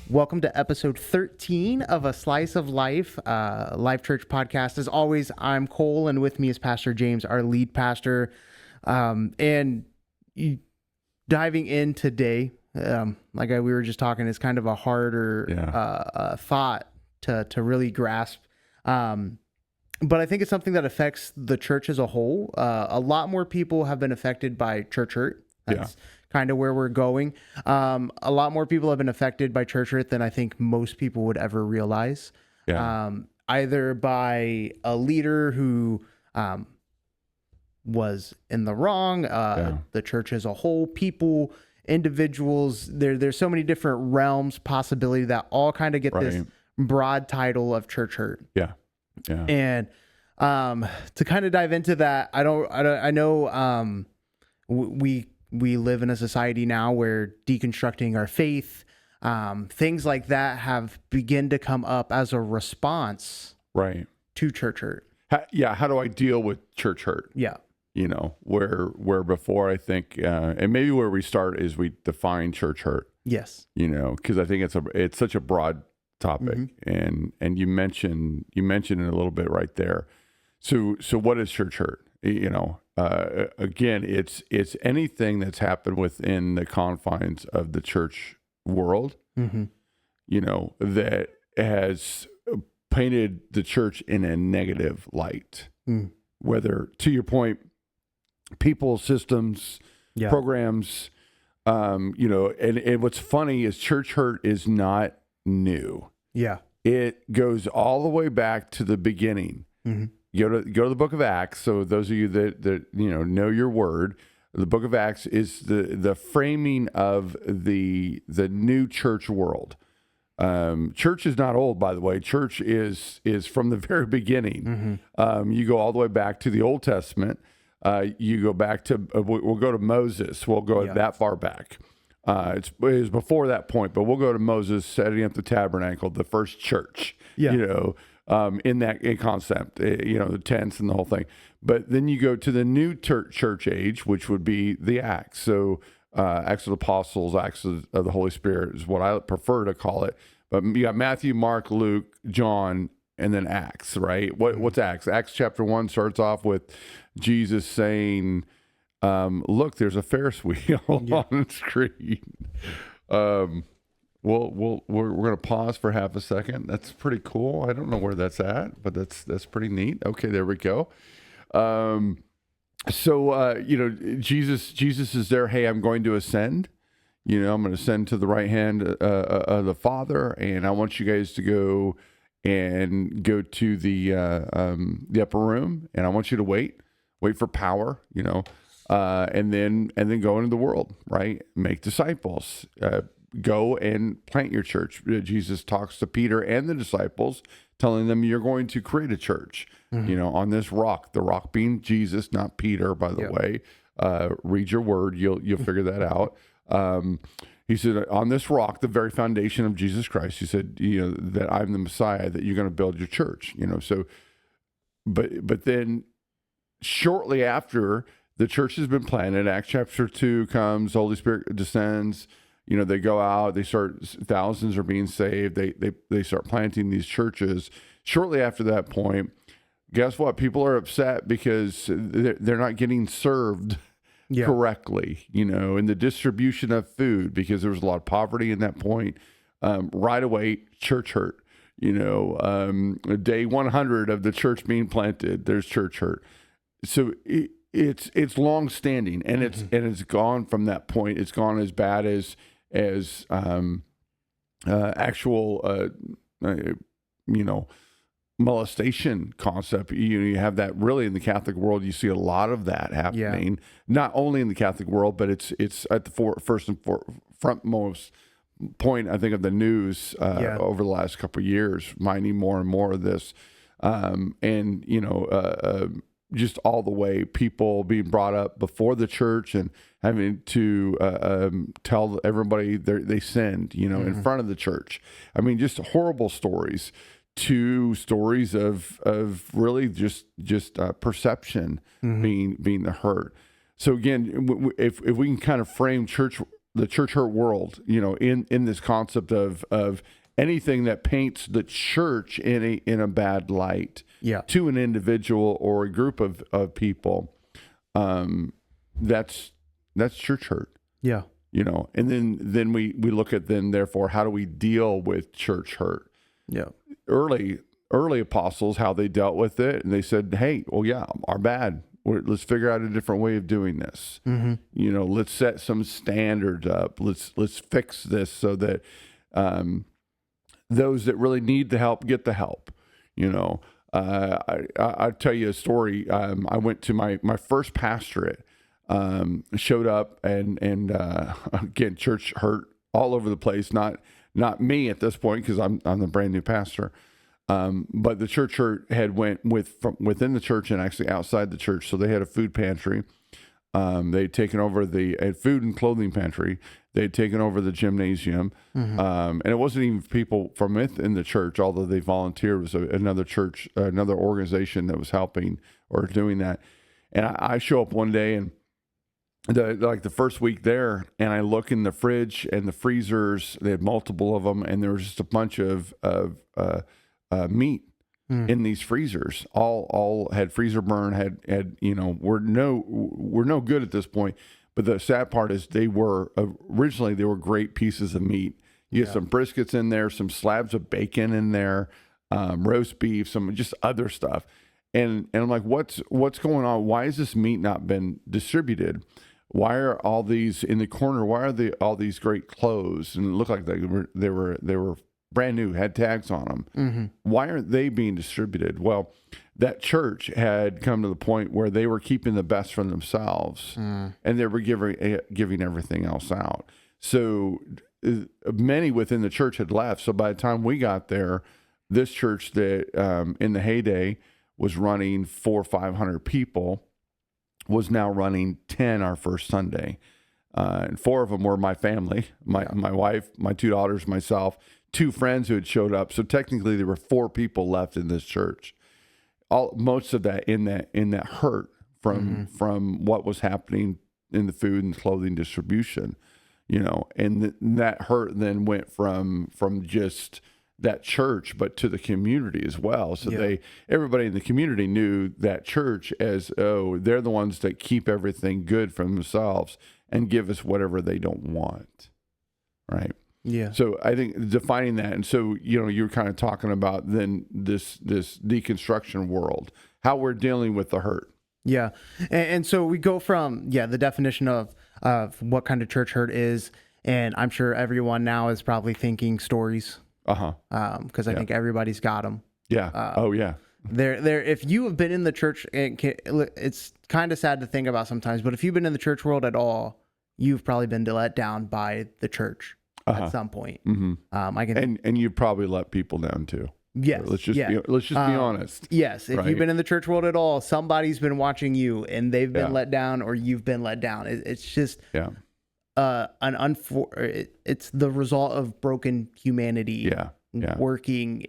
Welcome to episode 13 of A Slice of Life, Life Church podcast. As always, I'm Cole, and with me is Pastor James, our lead pastor. And diving in today, we were just talking, is kind of a harder thought to really grasp. But I think it's something that affects the church as a whole. A lot more people have been affected by church hurt. That's kind of where we're going. A lot more people have been affected by church hurt than I think most people would ever realize. Either by a leader who was in the wrong, the church as a whole, people, individuals. There's so many different realms, possibility that all kind of get this broad title of church hurt. And to kind of dive into that, I know we live in a society now where deconstructing our faith, things like that have begun to come up as a response to church hurt. How do I deal with church hurt? You know, where before I think, and maybe where we start is we define church hurt. Yes. You know, because I think it's such a broad topic, and you mentioned it a little bit right there. So what is church hurt? You know, again, it's anything that's happened within the confines of the church world, you know, that has painted the church in a negative light. Whether, to your point, people, systems, programs, you know, and what's funny is church hurt is not new. It goes all the way back to the beginning. Go to the book of Acts. So those of you that you know your word, the book of Acts is the framing of the new church world. Church is not old, by the way. Church is from the very beginning. You go all the way back to the Old Testament. You go back to we'll go to Moses. We'll go that far back. It was before that point, but we'll go to Moses setting up the tabernacle, the first church. You know. In concept, you know, the tents and the whole thing. But then you go to the new church age, which would be the Acts. So Acts of the Apostles, Acts of the Holy Spirit is what I prefer to call it. But you got Matthew, Mark, Luke, John, and then Acts, right? What's Acts? Acts chapter 1 starts off with Jesus saying, look, there's a Ferris wheel on the screen. We're going to pause for half a second. That's pretty cool. I don't know where that's at, but that's pretty neat. Okay, there we go. So you know, Jesus is there. Hey, I'm going to ascend. You know, I'm going to ascend to the right hand of the Father, and I want you guys to go to the upper room, and I want you to wait for power. You know, and then go into the world, right? Make disciples. Go and plant your church. Jesus talks to Peter and the disciples, telling them you're going to create a church, you know, on this rock, the rock being Jesus, not Peter, by the way. Read your word. You'll figure that out. He said, on this rock, the very foundation of Jesus Christ, he said, you know, that I'm the Messiah, that you're going to build your church, you know. So, but then shortly after the church has been planted, Acts chapter 2 comes, the Holy Spirit descends. You know, they go out, thousands are being saved. They start planting these churches. Shortly after that point, guess what? People are upset because they're not getting served correctly, you know, in the distribution of food, because there was a lot of poverty in that point. Right away, church hurt. You know, day 100 of the church being planted, there's church hurt. So it's long standing, and it's gone from that point. It's gone as bad as actual you know, molestation concept. You have that really in the Catholic world. You see a lot of that happening, not only in the Catholic world, but it's at the first and frontmost point, I think, of the news over the last couple of years, minding more and more of this, and you know, just all the way people being brought up before the church and having to tell everybody they sinned, you know, in front of the church. I mean, just horrible stories. To stories of really just perception being the hurt. So again, if we can kind of frame church the church hurt world, in this concept of anything that paints the church in a bad light Yeah. to an individual or a group of people, that's church hurt. Yeah. And then we look at therefore how do we deal with church hurt? Yeah. Early apostles, how they dealt with it, and they said, hey, well, yeah, our bad. Let's figure out a different way of doing this. Let's set some standards up. Let's fix this so that those that really need the help get the help. I'll tell you a story. I went to my first pastorate, showed up, and again, church hurt all over the place. Not me at this point because I'm the brand new pastor. But the church hurt had went from within the church and actually outside the church. So they had a food pantry. They'd taken over a food and clothing pantry. They'd taken over the gymnasium. And it wasn't even people from within the church, although they volunteered. It was another church, another organization that was helping or doing that. And I show up one day and the first week there, and I look in the fridge and the freezers. They had multiple of them, and there was just a bunch of meat in these freezers. All had freezer burn. Had we're no good at this point. But the sad part is they were originally great pieces of meat. You had some briskets in there, some slabs of bacon in there, roast beef, some just other stuff. And I'm like, what's going on? Why has this meat not been distributed? Why are all these in the corner? Why are all these great clothes? And it looked like they were brand new, had tags on them. Why aren't they being distributed? Well, that church had come to the point where they were keeping the best for themselves, and they were giving everything else out. So many within the church had left. So by the time we got there, this church that in the heyday was running 400 or 500 people was now running 10 our first Sunday. And 4 of them were my family, my wife, my 2 daughters, myself, 2 friends who had showed up. So technically there were 4 people left in this church. Most of that in that hurt from what was happening in the food and clothing distribution, and that hurt then went from just that church, but to the community as well. So everybody in the community knew that church as, they're the ones that keep everything good for themselves and give us whatever they don't want. Right. Yeah. So I think defining that, and so you're kind of talking about then this deconstruction world, how we're dealing with the hurt. Yeah, and so we go from the definition of what kind of church hurt is, and I'm sure everyone now is probably thinking stories. Because I think everybody's got them. Yeah. There. If you have been in the church, it's kind of sad to think about sometimes, but if you've been in the church world at all, you've probably been let down by the church. At some point. And you probably let people down too. Yes. Let's just be honest. Yes. If you've been in the church world at all, somebody's been watching you and they've been let down, or you've been let down. It's just it's the result of broken humanity working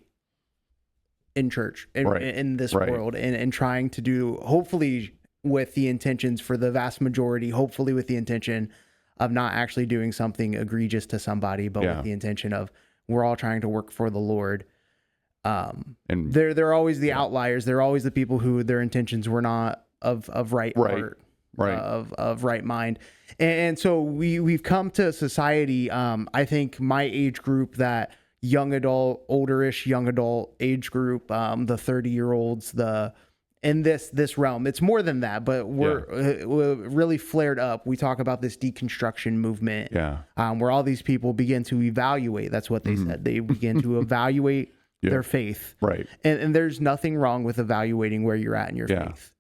in church in this world and trying to do, hopefully with the intentions for the vast majority, hopefully with the intention of not actually doing something egregious to somebody, but with the intention of we're all trying to work for the Lord. And they're always the outliers. They're always the people who their intentions were not of right heart, of right mind. And so we've come to a society. I think my age group, that young adult, older-ish young adult age group, the 30-year-olds, in this realm, it's more than that, but we're really flared up. We talk about this deconstruction movement, where all these people begin to evaluate. That's what they said. They begin to evaluate their faith, and there's nothing wrong with evaluating where you're at in your faith.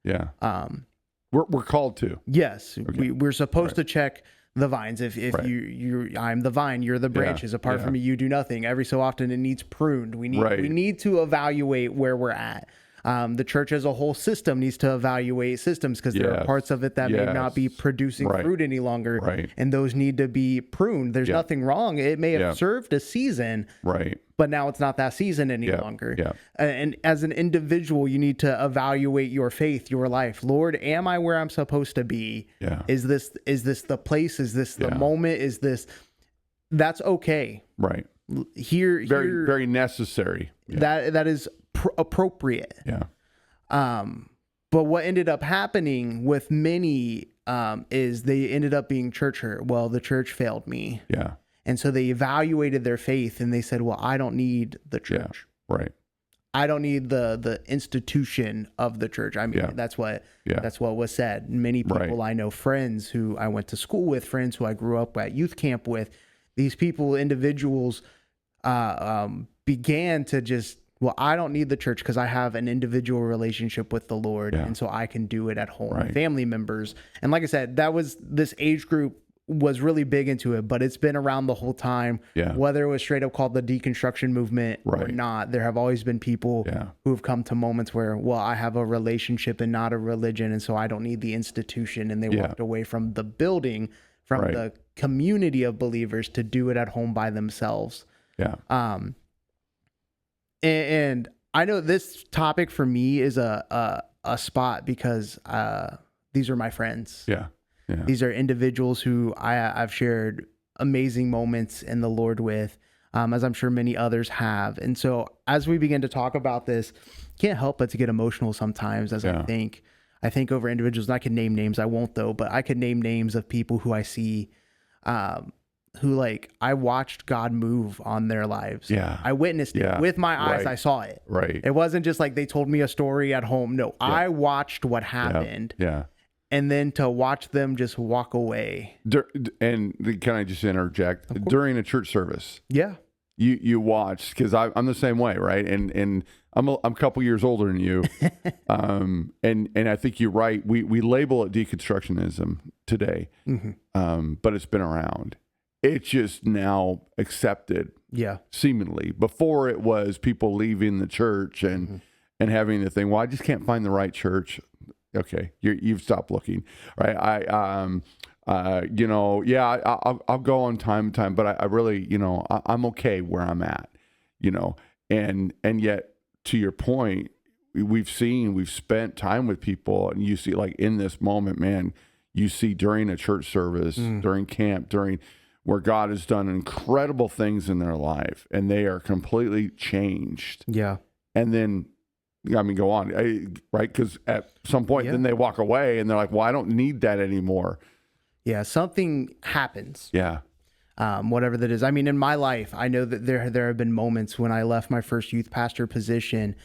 We're called to. Yes, we're supposed to check the vines. If I'm the vine, you're the branches. Apart from me, you do nothing. Every so often, it needs pruned. We need to evaluate where we're at. The church as a whole system needs to evaluate systems, because there are parts of it that may not be producing fruit any longer, and those need to be pruned. There's nothing wrong. It may have served a season, but now it's not that season any Yeah. longer. Yeah. And as an individual, you need to evaluate your faith, your life. Lord, am I where I'm supposed to be? Yeah. Is this the place? Is this the Yeah. moment? That's okay. Right. Here, Very necessary. Yeah. that is appropriate. Yeah. But what ended up happening with many is they ended up being church hurt. Well, the church failed me. Yeah. And so they evaluated their faith and they said, well, I don't need the church. Right. I don't need the institution of the church. I mean, Yeah. that's what Yeah. was said. Many people Right. I know, friends who I went to school with, friends who I grew up at youth camp with, these people, individuals, began to just, well, I don't need the church because I have an individual relationship with the Lord, Yeah. and so I can do it at home. Right. Family members, and like I said, this age group was really big into it, but it's been around the whole time. Yeah. Whether it was straight up called the deconstruction movement or Right. not, there have always been people Yeah. who have come to moments where, well, I have a relationship and not a religion, and so I don't need the institution, and they Yeah. walked away from the building, from Right. the community of believers to do it at home by themselves. Yeah. And I know this topic for me is a spot because these are my friends. Yeah. Yeah. These are individuals who I've shared amazing moments in the Lord with, as I'm sure many others have. And so as we begin to talk about this, can't help but to get emotional sometimes as Yeah. I think over individuals, and I can name names, I won't though, but I could name names of people who I see, who like I watched God move on their lives. Yeah. I witnessed Yeah. it with my eyes. Right. I saw it. Right. It wasn't just like they told me a story at home. No, I watched what happened, Yeah. and then to watch them just walk away. And can I just interject? During a church service, Yeah. you watched, because I'm the same way, right? And I'm a couple years older than you, and I think you're right. We label it deconstructionism today, but it's been around. It's just now accepted, Yeah. seemingly. Before it was people leaving the church and having the thing. Well, I just can't find the right church. Okay, you've stopped looking, right? I'll go on time to time, but I really, I'm okay where I'm at, and yet to your point, we've spent time with people, and you see, like in this moment, man, you see during a church service, during camp, where God has done incredible things in their life, and they are completely changed. Yeah. And then, go on, right? Because at some point, then they walk away, and they're like, well, I don't need that anymore. Yeah. Something happens. Yeah. Whatever that is. I mean, in my life, I know that there have been moments when I left my first youth pastor position.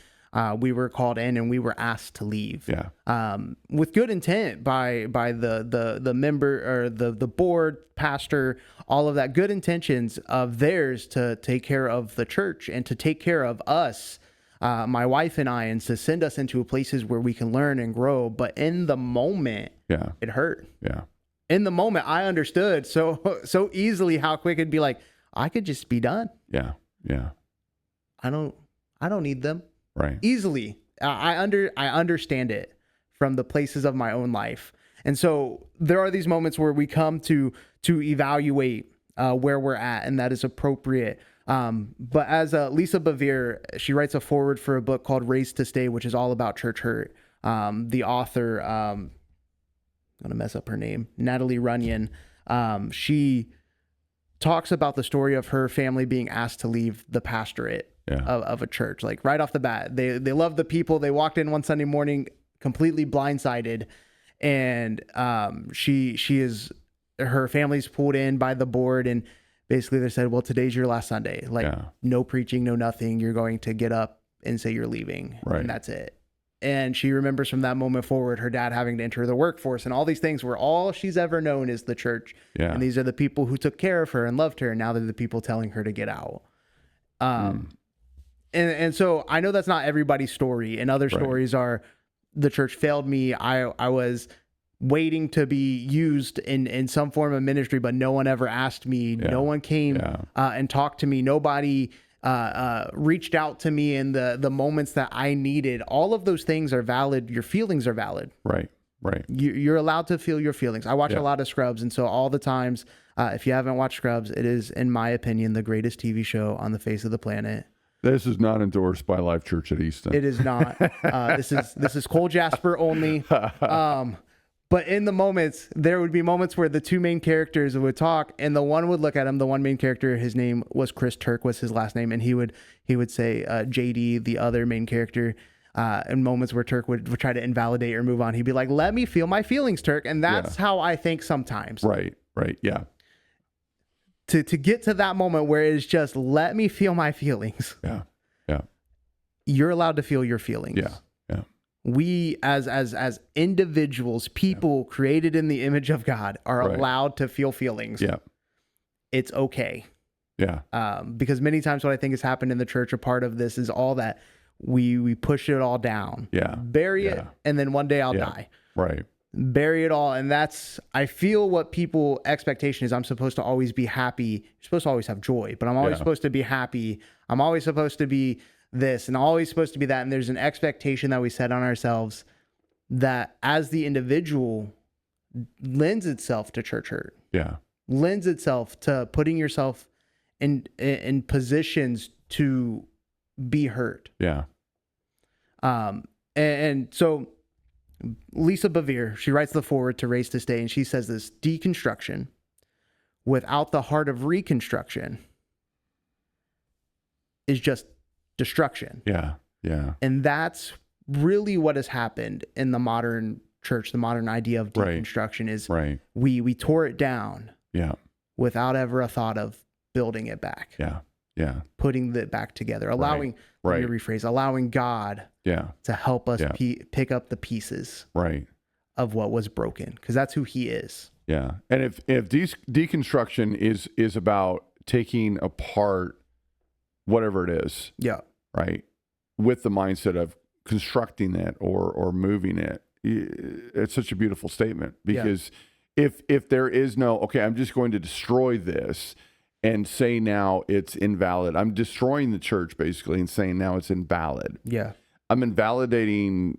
We were called in and we were asked to leave. Yeah. With good intent by the member or the board, pastor, all of that, good intentions of theirs to take care of the church and to take care of us, my wife and I, and to send us into places where we can learn and grow. But in the moment, Yeah. it hurt. Yeah. In the moment, I understood so easily how quick it'd be like, I could just be done. Yeah. Yeah. I don't need them. Right. Easily. I understand it from the places of my own life. And so there are these moments where we come to evaluate where we're at, and that is appropriate. But as Lisa Bevere, she writes a foreword for a book called Raised to Stay, which is all about church hurt. The author, I'm going to mess up her name, Natalie Runyon, she talks about the story of her family being asked to leave the pastorate of a church. Like right off the bat, they love the people. They walked in one Sunday morning completely blindsided, and her family's pulled in by the board, and basically they said, well, today's your last Sunday. Like no preaching, no nothing. You're going to get up and say you're leaving, and that's it. And she remembers from that moment forward, her dad having to enter the workforce and all these things where all she's ever known is the church. Yeah. And these are the people who took care of her and loved her. And now they're the people telling her to get out. And so I know that's not everybody's story. And other stories are the church failed me. I was waiting to be used in some form of ministry, but no one ever asked me. Yeah. No one came and talked to me. Nobody reached out to me in the moments that I needed. All of those things are valid. Your feelings are valid. Right. Right. You're allowed to feel your feelings. I watch Yeah. a lot of Scrubs, and so all the times, if you haven't watched Scrubs, it is, in my opinion, the greatest TV show on the face of the planet. This is not endorsed by Life Church at Easton. It is not. This is Cole Jasper only. But in the moments, there would be moments where the two main characters would talk, and the one would look at him. The one main character, his name was Chris Turk, was his last name, and he would say JD, the other main character. In moments where Turk would try to invalidate or move on, he'd be like, "Let me feel my feelings, Turk," and that's how I think sometimes. Right. Yeah. To get to that moment where it's just let me feel my feelings. Yeah. You're allowed to feel your feelings. Yeah. We as individuals, people created in the image of God, are Right. allowed to feel feelings. Yeah. It's okay. Yeah. Because many times what I think has happened in the church, a part of this is all that we push it all down. Yeah. Bury it, and then one day I'll die. Right. Bury it all. And that's, I feel what people expectation is, I'm supposed to always be happy. You're supposed to always have joy, but I'm always supposed to be happy. I'm always supposed to be this and always supposed to be that. And there's an expectation that we set on ourselves that as the individual lends itself to church hurt, Yeah. lends itself to putting yourself in positions to be hurt. Yeah. And so Lisa Bevere, she writes the foreword to Race to Stay, and she says this: deconstruction without the heart of reconstruction is just destruction. Yeah. And that's really what has happened in the modern church. The modern idea of deconstruction is we tore it down without ever a thought of building it back. Yeah. Putting it back together, allowing, let me rephrase, allowing God to help us pick up the pieces of what was broken, because that's who he is. Yeah. And if deconstruction is about taking apart whatever it is, right, with the mindset of constructing it or moving it, it's such a beautiful statement, because if there is no, okay, I'm just going to destroy this and say now it's invalid. I'm destroying the church basically and saying now it's invalid. Yeah. I'm invalidating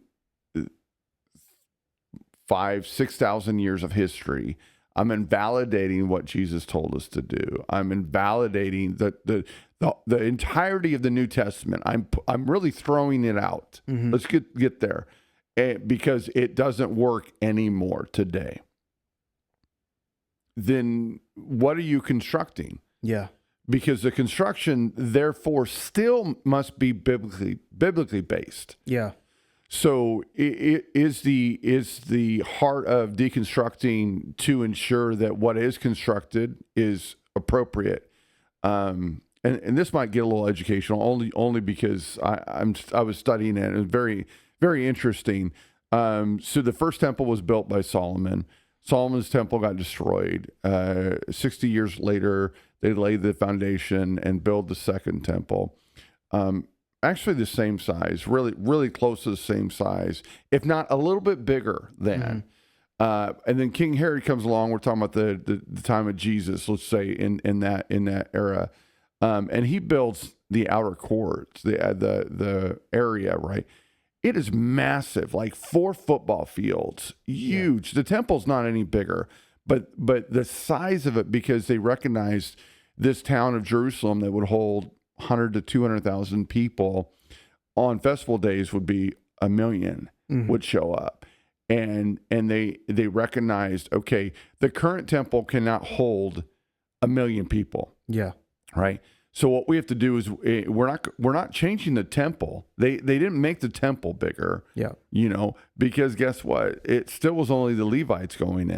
5,000-6,000 years of history. I'm invalidating what Jesus told us to do. I'm invalidating the entirety of the New Testament. I'm really throwing it out. Let's get there, because it doesn't work anymore today. Then what are you constructing? Yeah. Because the construction, therefore, still must be biblically based. Yeah. So it is the heart of deconstructing to ensure that what is constructed is appropriate. And this might get a little educational, only because I was studying it. It was very, very interesting. So the first temple was built by Solomon. Solomon's temple got destroyed. 60 years later, they laid the foundation and built the second temple. Actually the same size, really, really close to the same size, if not a little bit bigger than. And then King Herod comes along. We're talking about the time of Jesus, let's say in that era. And he builds the outer courts, the area, right? It is massive, like 4 football fields, huge. The temple's not any bigger, but the size of it, because they recognized this town of Jerusalem that would hold 100 to 200,000 people on festival days would be 1 million would show up. And they recognized, okay, the current temple cannot hold 1 million people. Yeah. Right. So what we have to do is we're not changing the temple. They didn't make the temple bigger. Yeah. Because guess what? It still was only the Levites going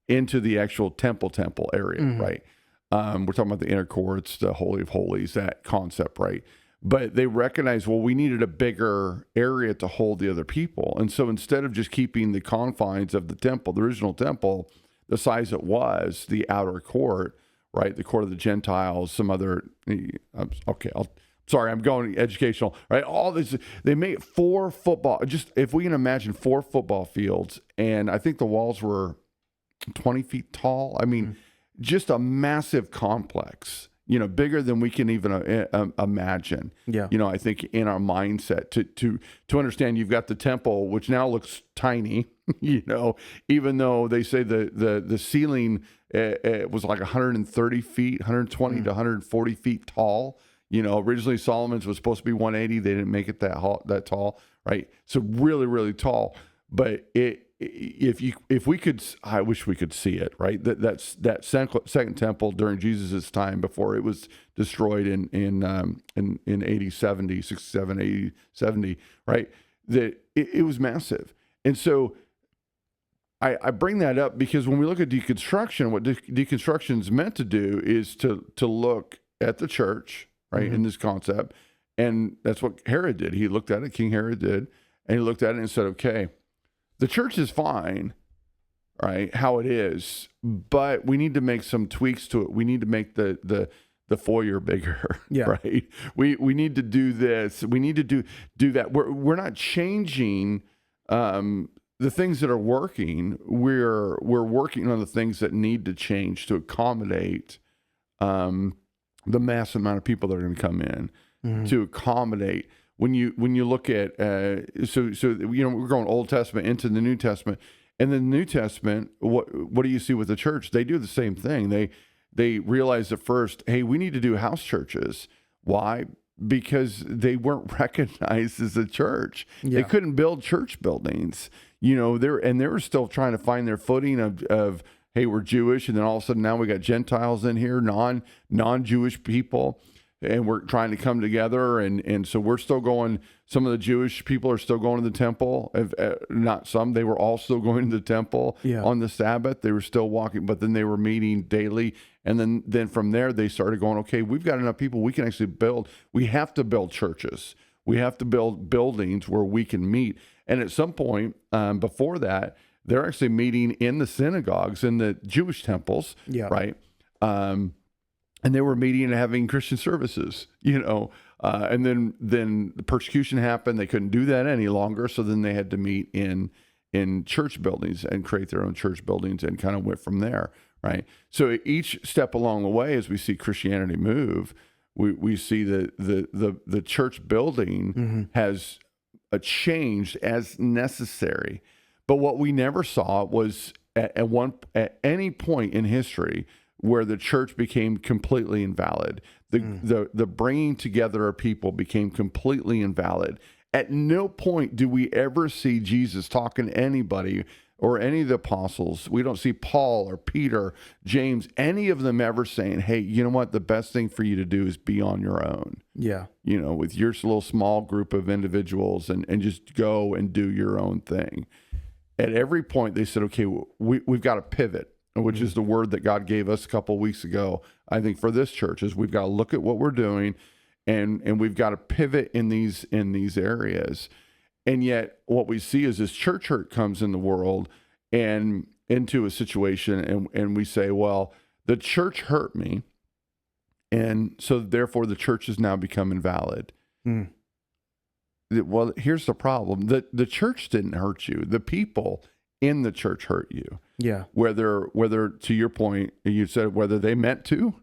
into the actual temple area, right? We're talking about the inner courts, the Holy of Holies, that concept, right? But they recognized, well, we needed a bigger area to hold the other people. And so instead of just keeping the confines of the temple, the original temple, the size it was, the outer court, right? The court of the Gentiles, some other, okay, I'm going educational, right? All this, they made 4 football, just if we can imagine 4 football fields, and I think the walls were 20 feet tall. I mean, just a massive complex. bigger than we can even imagine. Yeah. I think in our mindset to understand you've got the temple, which now looks tiny, even though they say the ceiling was like 130 feet, 120 to 140 feet tall. Originally Solomon's was supposed to be 180. They didn't make it that tall, right? So really, really tall. But if we could, I wish we could see it, right? That second temple during Jesus' time before it was destroyed in AD 70, 67, 80, 70, right? That it was massive. And so I bring that up because when we look at deconstruction, what deconstruction is meant to do is to look at the church, right, in this concept. And that's what Herod did. He looked at it, King Herod did, and he looked at it and said, okay, the church is fine, right, how it is, but we need to make some tweaks to it. We need to make the foyer bigger, right? We need to do this. We need to do that. We're not changing the things that are working. We're working on the things that need to change to accommodate the mass amount of people that are going to come in, to accommodate. When you look at so we're going Old Testament into the New Testament, and the New Testament, what do you see with the church? They do the same thing. They realize at first, hey, we need to do house churches. Why? Because they weren't recognized as a church. They couldn't build church buildings. They were still trying to find their footing of hey, we're Jewish, and then all of a sudden now we got Gentiles in here, non-Jewish people. And we're trying to come together, and so we're still going. Some of the Jewish people are still going to the temple. Not some; they were all still going to the temple on the Sabbath. They were still walking, but then they were meeting daily. And then from there, they started going. Okay, we've got enough people. We can actually build. We have to build churches. We have to build buildings where we can meet. And at some point before that, they're actually meeting in the synagogues in the Jewish temples, right? And they were meeting and having Christian services, and then the persecution happened. They couldn't do that any longer. So then they had to meet in church buildings and create their own church buildings, and kind of went from there. Right. So each step along the way, as we see Christianity move, we see the church building has changed as necessary. But what we never saw was at any point in history where the church became completely invalid. The bringing together of people became completely invalid. At no point do we ever see Jesus talking to anybody or any of the apostles. We don't see Paul or Peter, James, any of them ever saying, hey, you know what? The best thing for you to do is be on your own. Yeah. With your little small group of individuals and just go and do your own thing. At every point they said, okay, we've got to pivot, which is the word that God gave us a couple of weeks ago. I think for this church is we've got to look at what we're doing, and we've got to pivot in these areas. And yet what we see is this church hurt comes in the world and into a situation, and we say, well, the church hurt me, and so therefore the church has now become invalid. Well, here's the problem. The church didn't hurt you. The people in the church hurt you. Yeah. Whether to your point, you said whether they meant to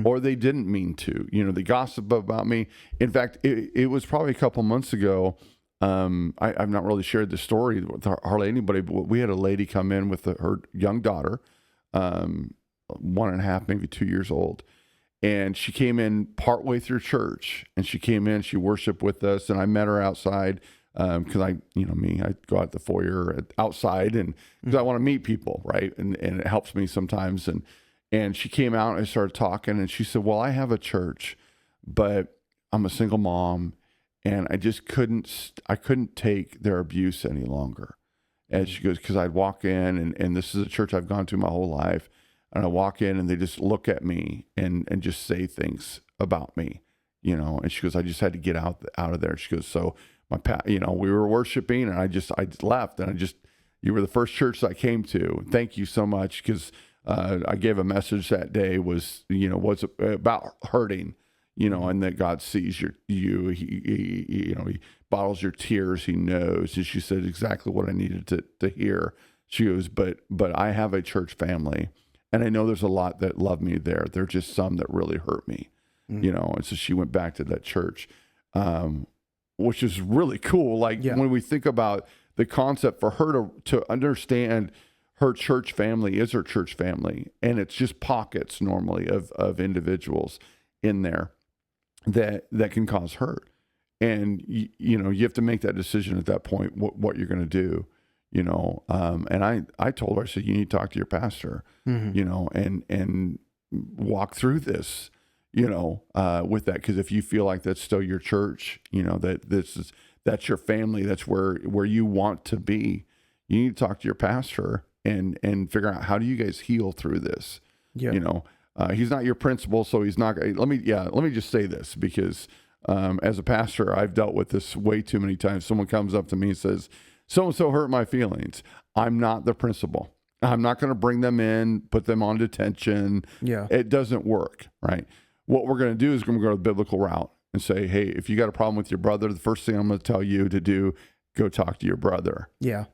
or they didn't mean to. They gossip about me. In fact, it was probably a couple months ago. I've not really shared the story with hardly anybody, but we had a lady come in with her young daughter, 1.5, maybe 2 years old. And she came in partway through church, and she worshiped with us, and I met her outside because I go out the foyer outside, and because I want to meet people, right? And it helps me sometimes. And she came out and I started talking, and she said, well, I have a church, but I'm a single mom, and I just couldn't take their abuse any longer. And she goes, because I'd walk in, and this is a church I've gone to my whole life. And I walk in and they just look at me and just say things about me, and she goes, I just had to get out of there. She goes, so we were worshiping, and I just left, and you were the first church that I came to. Thank you so much. Cause, I gave a message that day was about hurting, and that God sees you, he bottles your tears. He knows. And she said exactly what I needed to hear. She goes, but I have a church family. And I know there's a lot that love me there. There are just some that really hurt me, you know. And so she went back to that church, which is really cool. Like when we think about the concept for her to understand her church family is her church family. And it's just pockets normally of individuals in there that can cause hurt. And, you know, you have to make that decision at that point, what you're going to do, you know. And I told her, I said, you need to talk to your pastor, you know, and walk through this, you know, with that. Because if you feel like that's still your church, you know, that's your family, that's where you want to be, you need to talk to your pastor and figure out, how do you guys heal through this? You know, he's not your principal, so he's not. Let me just say this, because as a pastor, I've dealt with this way too many times. Someone comes up to me and says, so-and-so hurt my feelings. I'm not the principal. I'm not going to bring them in, put them on detention. It doesn't work, right? What we're going to do is we're going to go the biblical route and say, hey, if you got a problem with your brother, the first thing I'm going to tell you to do, go talk to your brother.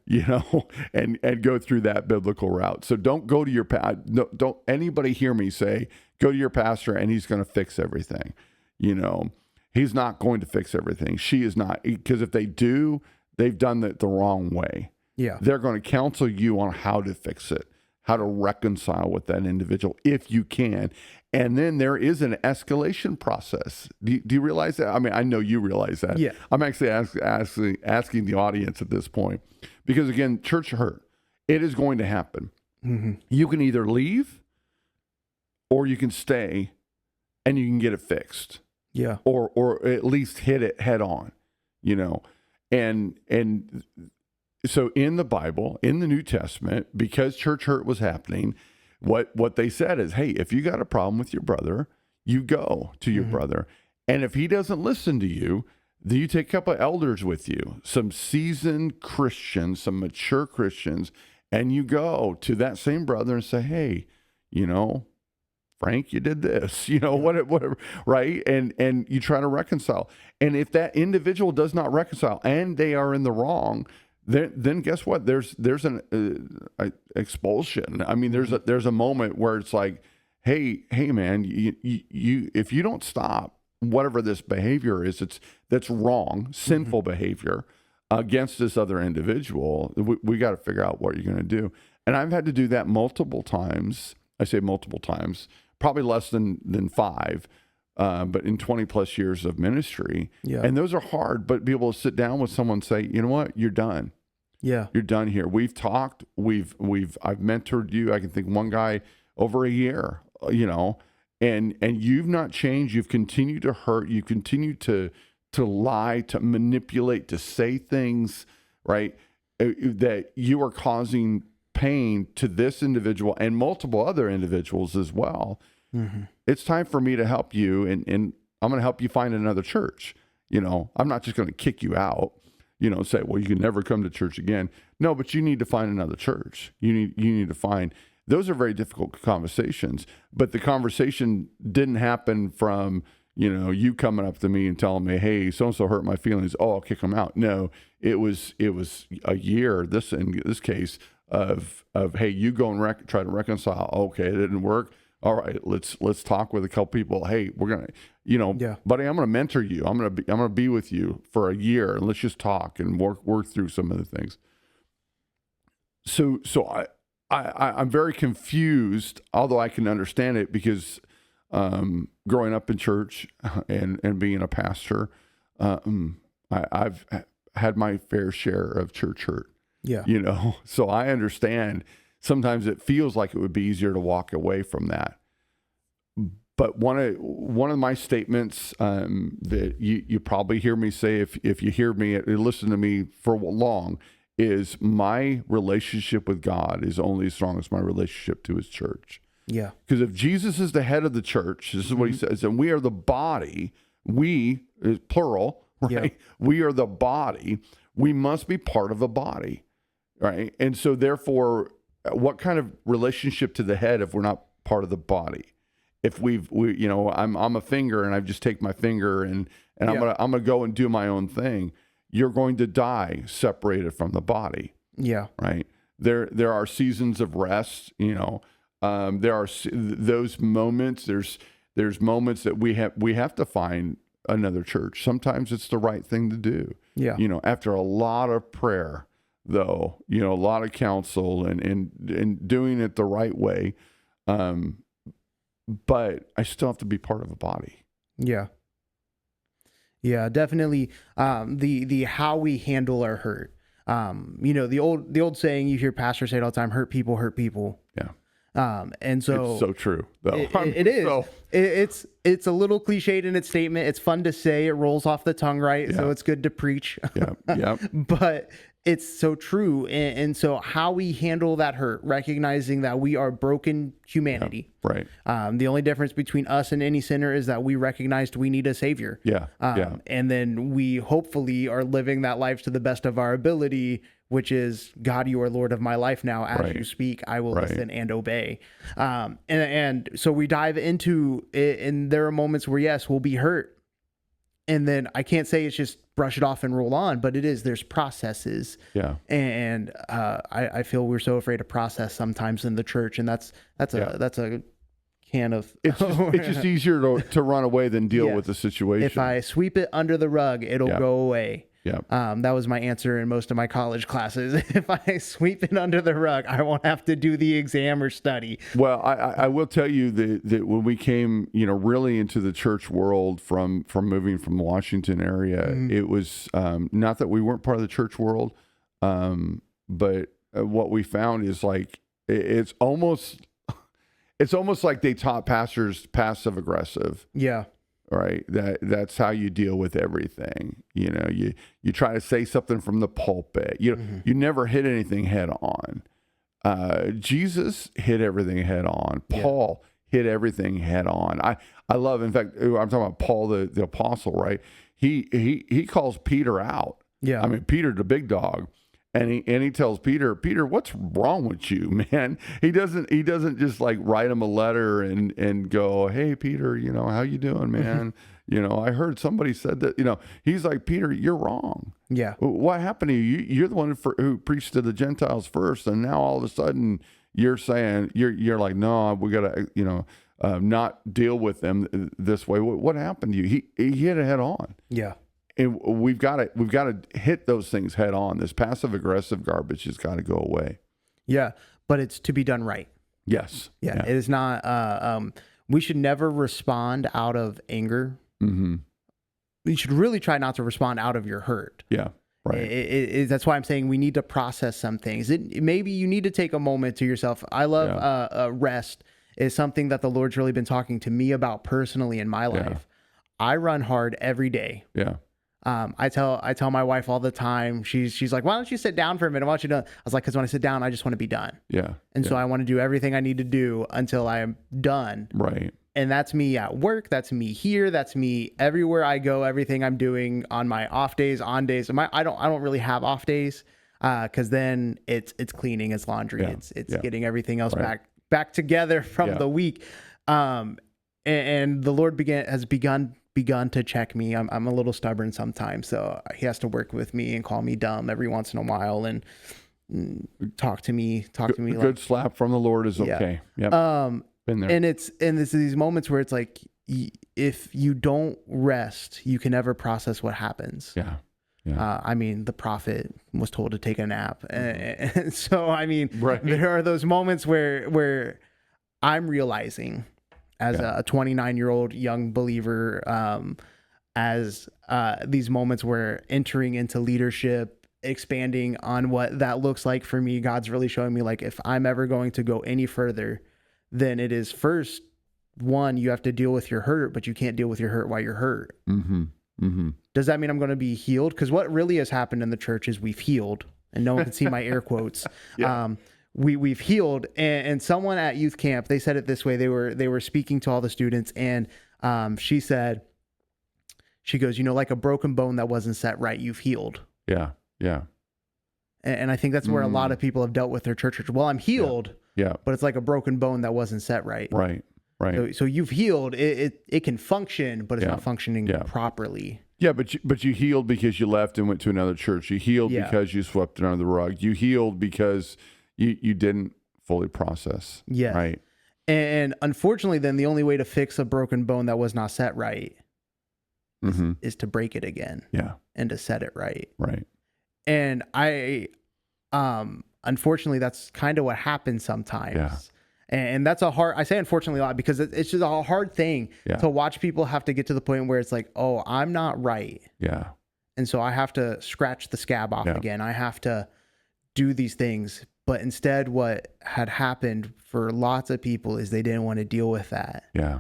You know, and go through that biblical route. So don't go to your don't anybody hear me say, go to your pastor and he's going to fix everything. You know, he's not going to fix everything. She is not, because if they do, they've done it the wrong way. They're going to counsel you on how to fix it, how to reconcile with that individual if you can. And then there is an escalation process. Do you realize that? I mean, I know you realize that. I'm actually asking the audience at this point, because again, church hurt. It is going to happen. You can either leave or you can stay and you can get it fixed. Or at least hit it head on, you know. And so in the Bible, in the New Testament, because church hurt was happening, what they said is, hey, if you got a problem with your brother, you go to your brother. And if he doesn't listen to you, then you take a couple of elders with you, some seasoned Christians, some mature Christians, and you go to that same brother and say, hey, you know, Frank, you did this, you know, whatever, right? And you try to reconcile. And if that individual does not reconcile and they are in the wrong, then guess what? There's an expulsion. I mean, there's a moment where it's like, hey man, you if you don't stop whatever this behavior is, that's wrong, sinful behavior against this other individual, we got to figure out what you're going to do. And I've had to do that multiple times. I say multiple times, probably less than 5, but in 20 plus years of ministry. And those are hard, but be able to sit down with someone and say, you know what, you're done. You're done here. We've talked, I've mentored you. I can think one guy over a year, you know, and you've not changed. You've continued to hurt. You continue to lie, to manipulate, to say things, right, that you are causing pain to this individual and multiple other individuals as well. It's time for me to help you, and I'm going to help you find another church. You know, I'm not just going to kick you out, you know, say, well, you can never come to church again. No, but you need to find another church. You need to find. Those are very difficult conversations, but the conversation didn't happen from, you know, you coming up to me and telling me, hey, so-and-so hurt my feelings. Oh, I'll kick them out. No, it was a year, in this case, of hey, you go and try to reconcile. Okay, it didn't work. All right, let's talk with a couple people. Hey, we're gonna, you know, buddy, I'm gonna mentor you. I'm gonna be with you for a year, and let's just talk and work through some of the things. So I'm very confused, although I can understand it, because growing up in church and being a pastor, I've had my fair share of church hurt. You know, so I understand sometimes it feels like it would be easier to walk away from that. But one of my statements that you probably hear me say, if you hear me, listen to me for long, is my relationship with God is only as strong as my relationship to his church. Because if Jesus is the head of the church, this is what he says, and we are the body, we is plural, right? We are the body. We must be part of a body, right? And so therefore, what kind of relationship to the head if we're not part of the body? If we you know, I'm a finger and I just take my finger and I'm gonna go and do my own thing, you're going to die separated from the body. Right. There are seasons of rest, you know, There are those moments. There's moments that we have to find another church. Sometimes it's the right thing to do. Yeah. After a lot of prayer, though, a lot of counsel and doing it the right way. But I still have to be part of a body. Yeah. Yeah, definitely. The how we handle our hurt. The old saying you hear pastors say it all the time: hurt people hurt people. Yeah. And so it's so true, though. It is. It's a little cliched in its statement. It's fun to say. It rolls off the tongue, right? So it's good to preach. Yeah. But it's so true. And so how we handle that hurt, recognizing that we are broken humanity. Yeah, right. The only difference between us and any sinner is that we recognized we need a savior. Yeah. And then we hopefully are living that life to the best of our ability, which is, God, you are Lord of my life now. As you speak, I will listen and obey. And so we dive into it, and there are moments where, yes, we'll be hurt. And then I can't say it's just brush it off and roll on, but there's processes. Yeah. And I feel we're so afraid of process sometimes in the church. And that's a can of... It's just easier to run away than deal with the situation. If I sweep it under the rug, it'll go away. Yeah. That was my answer in most of my college classes. If I sweep it under the rug, I won't have to do the exam or study. Well, I will tell you that when we came, really into the church world from moving from the Washington area, it was not that we weren't part of the church world, but what we found is like it's almost like they taught pastors passive aggressive. Yeah. Right. That's how you deal with everything. You try to say something from the pulpit. You never hit anything head on. Jesus hit everything head on. Paul hit everything head on. I love, in fact, I'm talking about Paul, the apostle, right? He calls Peter out. Yeah. I mean, Peter, the big dog. And he tells Peter, what's wrong with you, man? He doesn't just like write him a letter and go, hey, Peter, how you doing, man? I heard somebody said that, he's like, Peter, you're wrong. Yeah. What happened to you? You're the one who preached to the Gentiles first. And now all of a sudden you're saying, you're like, no, we got to, not deal with them this way. What happened to you? He hit it head on. Yeah. And we've got to hit those things head on. This passive aggressive garbage has got to go away. Yeah, but it's to be done right. Yes. Yeah. It is not. We should never respond out of anger. Mm-hmm. You should really try not to respond out of your hurt. Yeah. Right. That's why I'm saying we need to process some things. Maybe you need to take a moment to yourself. I love rest is something that the Lord's really been talking to me about personally in my life. I run hard every day. Yeah. I tell my wife all the time, she's like, why don't you sit down for a minute? Why don't you do? I was like, because when I sit down, I just want to be done. Yeah. And so I want to do everything I need to do until I am done. Right. And that's me at work. That's me here. That's me everywhere I go. Everything I'm doing on my off days, on days. I don't really have off days, because then it's cleaning, it's laundry, it's getting everything else back together from the week. And the Lord has begun to check me. I'm a little stubborn sometimes, so he has to work with me and call me dumb every once in a while and talk to me. Good slap from the Lord is okay. Yeah. Been there. And it's these moments where it's like, if you don't rest, you can never process what happens. Yeah. I mean, the prophet was told to take a nap, and so I mean, there are those moments where I'm realizing, as a 29-year-old young believer, as these moments where entering into leadership, expanding on what that looks like for me, God's really showing me, like, if I'm ever going to go any further, then it is first, one, you have to deal with your hurt, but you can't deal with your hurt while you're hurt. Mm-hmm. Mm-hmm. Does that mean I'm going to be healed? Because what really has happened in the church is we've healed, and no one can see my air quotes. We've healed, and someone at youth camp, they said it this way. They were speaking to all the students, and she goes, like a broken bone that wasn't set right, you've healed. Yeah. And I think that's where a lot of people have dealt with their church. Well, I'm healed. Yeah. But it's like a broken bone that wasn't set right. Right. So you've healed. It can function, but it's not functioning properly. Yeah, but you healed because you left and went to another church. You healed because you swept it under the rug. You healed because you didn't fully process. Yeah. Right. And unfortunately, then the only way to fix a broken bone that was not set right is to break it again. Yeah. And to set it right. Right. And unfortunately, that's kind of what happens sometimes. Yeah. And that's I say unfortunately a lot because it's just a hard thing to watch people have to get to the point where it's like, oh, I'm not right. Yeah. And so I have to scratch the scab off again. I have to do these things. But instead, what had happened for lots of people is they didn't want to deal with that. Yeah.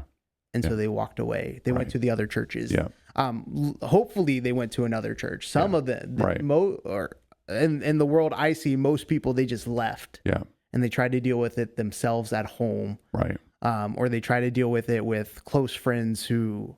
And so they walked away. They went to the other churches. Yeah. Hopefully they went to another church. Some of them, in the world I see, most people, they just left. Yeah. And they tried to deal with it themselves at home. Right. Or they try to deal with it with close friends who,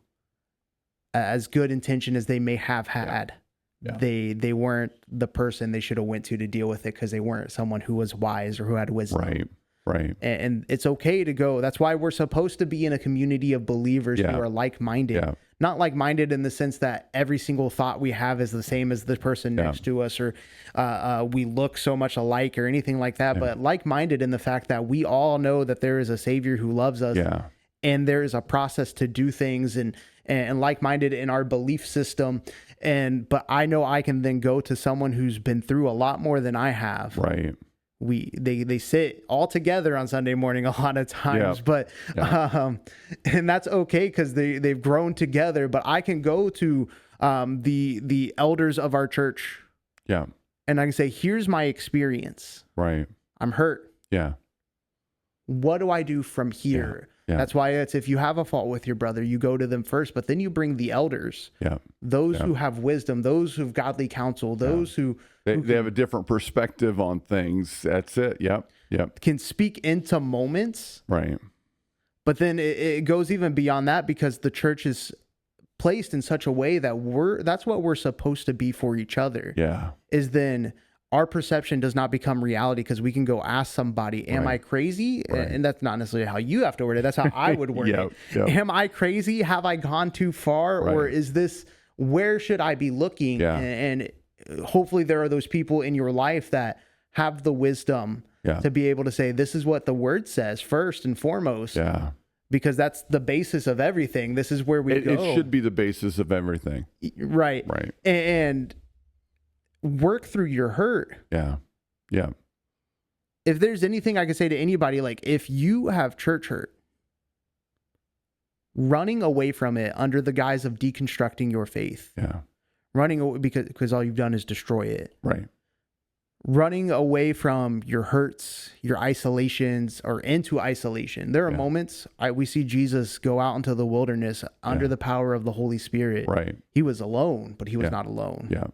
as good intention as they may have had, they weren't the person they should have went to deal with it because they weren't someone who was wise or who had wisdom. Right. And it's okay to go. That's why we're supposed to be in a community of believers who are like-minded. Yeah. Not like-minded in the sense that every single thought we have is the same as the person next to us, or we look so much alike or anything like that, but like-minded in the fact that we all know that there is a Savior who loves us, and there is a process to do things, and like-minded in our belief system. But I know I can then go to someone who's been through a lot more than I have. Right. They sit all together on Sunday morning a lot of times, but and that's okay because they've grown together. But I can go to the elders of our church, and I can say, here's my experience. Right. I'm hurt. Yeah. What do I do from here? Yeah. That's why it's, if you have a fault with your brother, you go to them first, but then you bring the elders, those who have wisdom, those who have godly counsel, those who they have a different perspective on things. That's it. Yep. Can speak into moments. Right. But then it goes even beyond that because the church is placed in such a way that that's what we're supposed to be for each other. Yeah. Is then our perception does not become reality because we can go ask somebody, am I crazy? And that's not necessarily how you have to word it. That's how I would word it. Am I crazy? Have I gone too far? Or is this, where should I be looking? And hopefully there are those people in your life that have the wisdom to be able to say, this is what the word says first and foremost. Yeah. Because that's the basis of everything. This is where we go. It should be the basis of everything. Right. And work through your hurt. Yeah. If there's anything I can say to anybody, like if you have church hurt, running away from it under the guise of deconstructing your faith. Running away because all you've done is destroy it. Right. Running away from your hurts, your isolations, or into isolation. There are moments we see Jesus go out into the wilderness under the power of the Holy Spirit. Right. He was alone, but he was not alone. Yeah.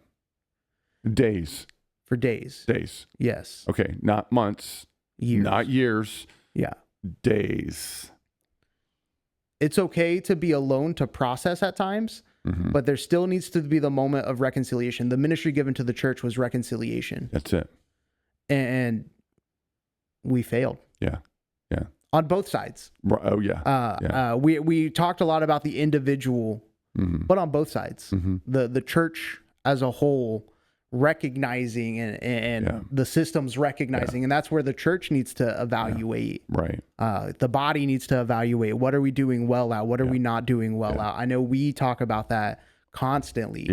Days. For days. Yes. Okay. Not months. Years. Not years. Yeah. Days. It's okay to be alone to process at times, but there still needs to be the moment of reconciliation. The ministry given to the church was reconciliation. That's it. And we failed. Yeah. On both sides. Oh, yeah. We talked a lot about the individual, but on both sides. The church as a whole recognizing and the systems recognizing, and that's where the church needs to evaluate. Right. The body needs to evaluate, what are we doing well at? What are we not doing well at? I know we talk about that constantly.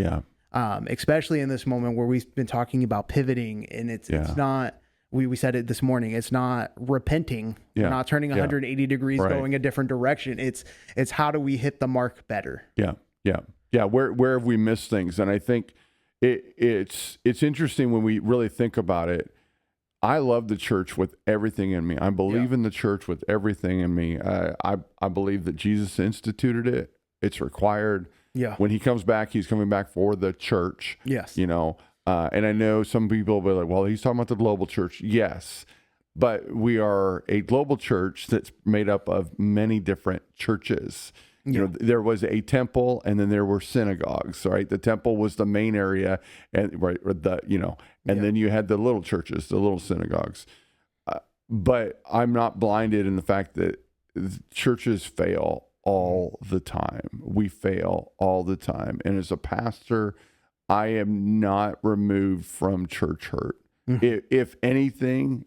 Especially in this moment where we've been talking about pivoting, and it's not, we said it this morning, it's not repenting. We're not turning 180 degrees, going a different direction. It's how do we hit the mark better? Yeah. Where have we missed things? And I think it's interesting when we really think about it. I love the church with everything in me. I believe in the church with everything in me. I believe that Jesus instituted it. It's required. Yeah. When he comes back, he's coming back for the church. Yes. And I know some people will be like, well, he's talking about the global church. Yes. But we are a global church that's made up of many different churches. There was a temple, and then there were synagogues, right? The temple was the main area, and then you had the little churches, the little synagogues. But I'm not blinded in the fact that churches fail all the time. We fail all the time. And as a pastor, I am not removed from church hurt. If anything,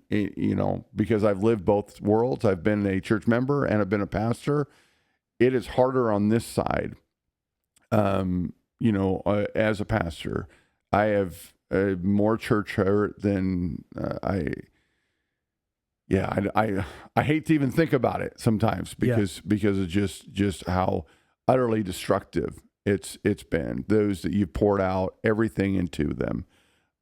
because I've lived both worlds, I've been a church member and I've been a pastor. It is harder on this side. As a pastor, I have more church hurt than I hate to even think about it sometimes because of just how utterly destructive it's been. Those that you've poured out everything into them,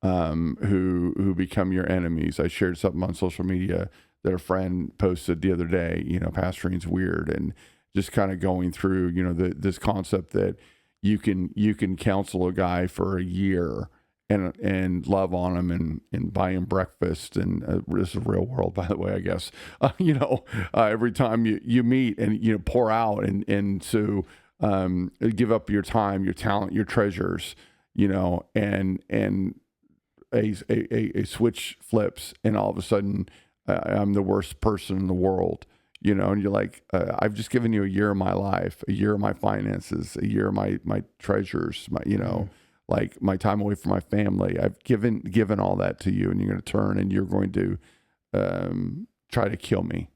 who become your enemies. I shared something on social media that a friend posted the other day. Pastoring's weird, and just kind of going through this concept that you can counsel a guy for a year and love on him and buy him breakfast, and this is real world, by the way, I guess. Every time you meet and pour out and so give up your time, your talent, your treasures, and a switch flips, and all of a sudden I'm the worst person in the world. And you're like, I've just given you a year of my life, a year of my finances, a year of my treasures, like my time away from my family. I've given all that to you, and you're going to turn and you're going to try to kill me,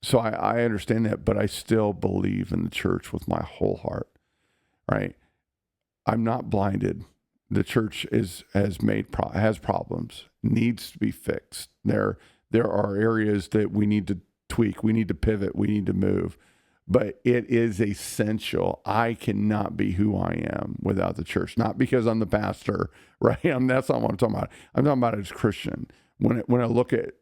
So I understand that, but I still believe in the church with my whole heart, right? I'm not blinded. The church has problems, needs to be fixed. There are areas that we need to tweak, we need to pivot, we need to move, but it is essential. I cannot be who I am without the church, not because I'm the pastor, right? That's not what I'm talking about. I'm talking about as a Christian. When I look at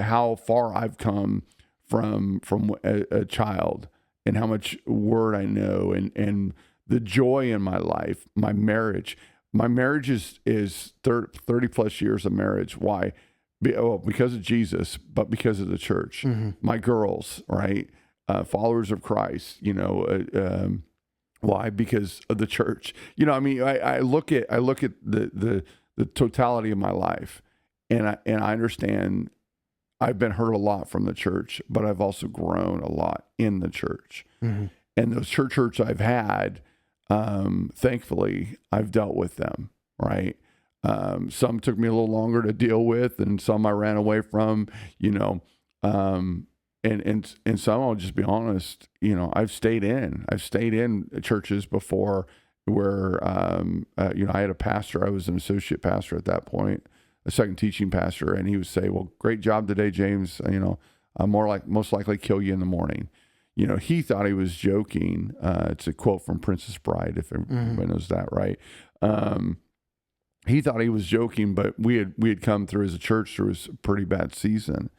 how far I've come from a child, and how much word I know, and the joy in my life, my marriage is 30 plus years of marriage. Why? Because of Jesus, but because of the church. My girls, right? Followers of Christ, why? Because of the church. I look at the totality of my life, and I understand I've been hurt a lot from the church, but I've also grown a lot in the church. And those church hurts I've had, thankfully, I've dealt with them, right? Some took me a little longer to deal with, and some I ran away from, and some, I'll just be honest, I've stayed in churches before where, I had a pastor. I was an associate pastor at that point, a second teaching pastor, and he would say, "Well, great job today, James. I'm most likely kill you in the morning." He thought he was joking. It's a quote from Princess Bride, if everybody knows that, right? He thought he was joking, but we had come through as a church through a pretty bad season,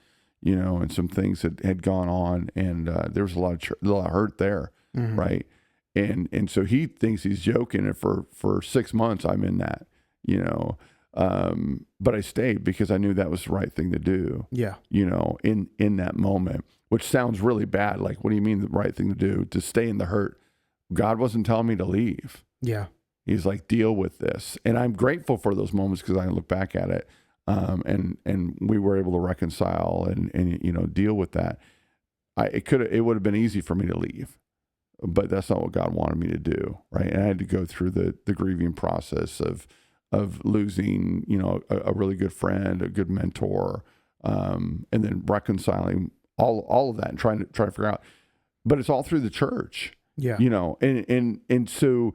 and some things had gone on, and there was a lot of hurt there, right? And so he thinks he's joking, and for 6 months I'm in that, but I stayed because I knew that was the right thing to do. Yeah. In that moment, which sounds really bad. Like, what do you mean the right thing to do? To stay in the hurt. God wasn't telling me to leave. Yeah. He's like, deal with this. And I'm grateful for those moments because I look back at it, and we were able to reconcile and deal with that. It would have been easy for me to leave, but that's not what God wanted me to do, right? And I had to go through the grieving process of losing, a really good friend, a good mentor, and then reconciling all of that and trying to figure out. But it's all through the church, and so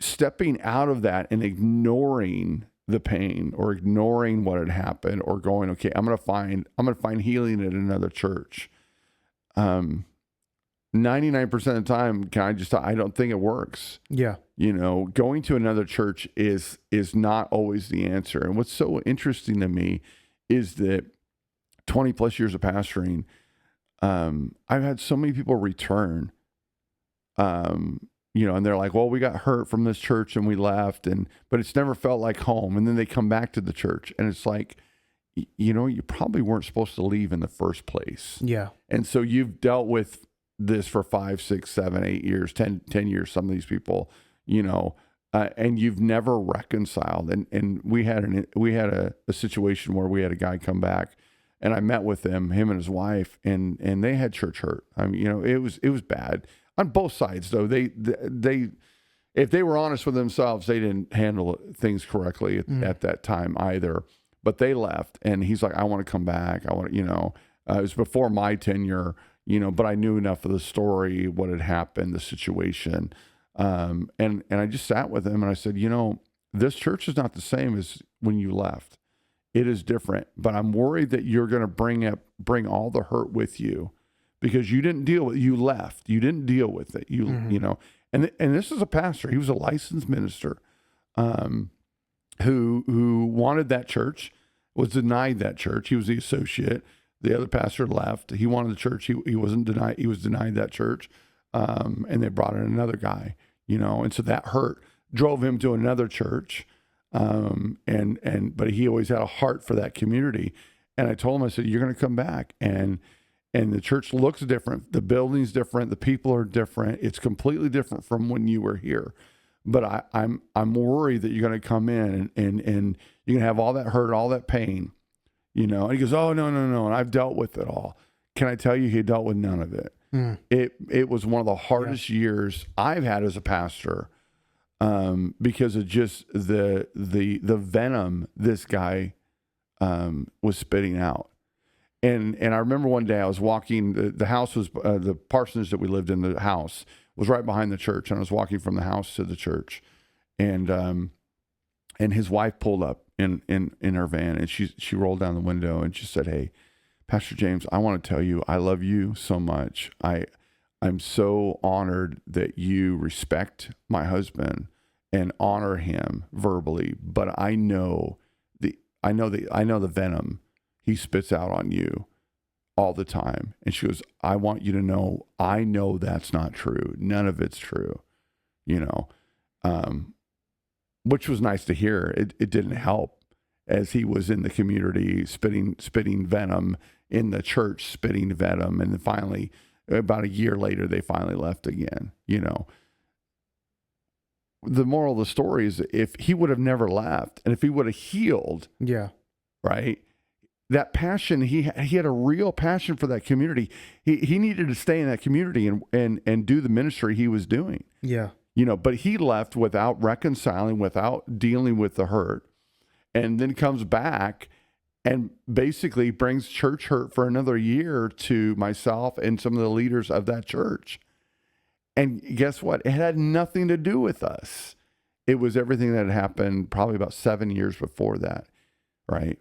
stepping out of that and ignoring the pain or ignoring what had happened or going, okay, I'm going to find healing at another church. 99% of the time, I don't think it works. Yeah. Going to another church is not always the answer. And what's so interesting to me is that 20 plus years of pastoring, I've had so many people return, and they're like, well, we got hurt from this church and we left, but it's never felt like home. And then they come back to the church and it's like, you probably weren't supposed to leave in the first place. Yeah. And so you've dealt with this for 5, 6, 7, 8 years, 10 years, some of these people, and you've never reconciled. And we had a situation where we had a guy come back, and I met with him and his wife, and they had church hurt. I mean, it was bad on both sides though. They if they were honest with themselves, they didn't handle things correctly at that time either. But they left, and he's like, I want to come back. I want to, it was before my tenure, but I knew enough of the story, what had happened, the situation. And I just sat with him and I said, this church is not the same as when you left. It is different, but I'm worried that you're going to bring all the hurt with you because you didn't deal with it. You left. You didn't deal with it. And this is a pastor. He was a licensed minister, who wanted that church, was denied that church. He was the associate. The other pastor left. He wanted the church. He wasn't denied. He was denied that church. And they brought in another guy, and so that hurt, drove him to another church. But he always had a heart for that community. And I told him, I said, you're going to come back, and the church looks different. The building's different. The people are different. It's completely different from when you were here. But I'm worried that you're going to come in and you're going to have all that hurt, all that pain, And he goes, oh, no. And I've dealt with it all. Can I tell you, he dealt with none of it. It was one of the hardest years I've had as a pastor, because of just the venom this guy was spitting out. And I remember one day I was walking, the house was, the parsonage that we lived in, the house was right behind the church, and I was walking from the house to the church, and his wife pulled up in her van, and she rolled down the window and she said, hey, Pastor James, I want to tell you, I love you so much. I'm so honored that you respect my husband and honor him verbally, but I know the venom he spits out on you all the time. And she goes, I want you to know, I know that's not true. None of it's true, which was nice to hear. It didn't help as he was in the community spitting venom, in the church spitting venom. And then finally, about a year later, they finally left again, The moral of the story is, if he would have never left, and if he would have healed, right, that passion, he had a real passion for that community. He needed to stay in that community and do the ministry he was doing. But he left without reconciling, without dealing with the hurt, and then comes back and basically brings church hurt for another year to myself and some of the leaders of that church. And guess what? It had nothing to do with us. It was everything that had happened probably about 7 years before that, right?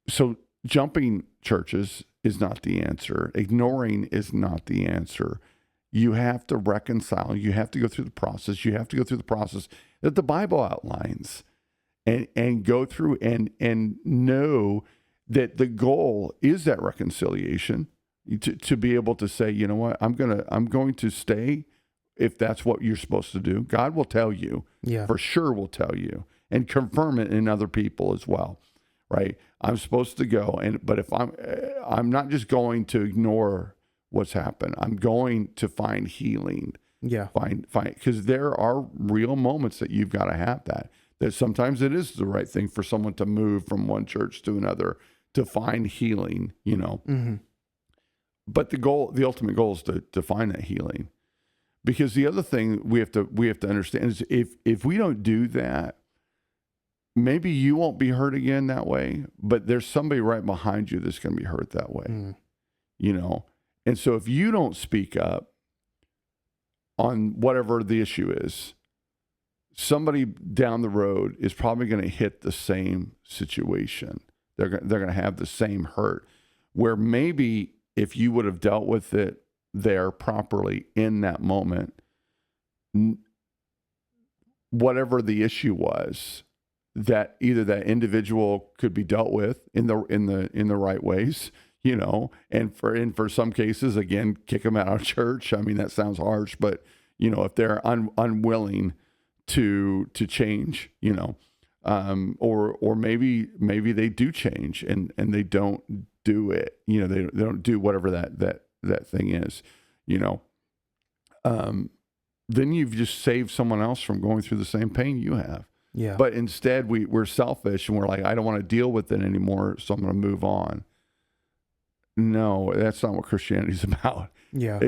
So jumping churches is not the answer. Ignoring is not the answer. You have to reconcile. You have to go through the process. You have to go through the process that the Bible outlines, and go through and know that the goal is that reconciliation, to be able to say, you know what, I'm going to stay if that's what you're supposed to do. God will tell you, for sure will tell you, and confirm it in other people as well, right? I'm supposed to go, but if I'm not just going to ignore what's happened. I'm going to find healing. Find, because there are real moments that you've got to have that sometimes it is the right thing for someone to move from one church to another to find healing, But the ultimate goal is to find that healing. Because the other thing we have to understand is, if we don't do that, maybe you won't be hurt again that way, but there's somebody right behind you that's going to be hurt that way, And so if you don't speak up on whatever the issue is, somebody down the road is probably going to hit the same situation. They're going to have the same hurt, where maybe if you would have dealt with it there properly in that moment, whatever the issue was, that either that individual could be dealt with in the right ways, and for some cases, again, kick them out of church. I mean, that sounds harsh, but if they're unwilling to change, or maybe they do change and they don't do it, they don't do whatever that thing is, then you've just saved someone else from going through the same pain you have. But instead we're selfish and we're like, I don't want to deal with it anymore, so I'm going to move on. No, that's not what Christianity is about.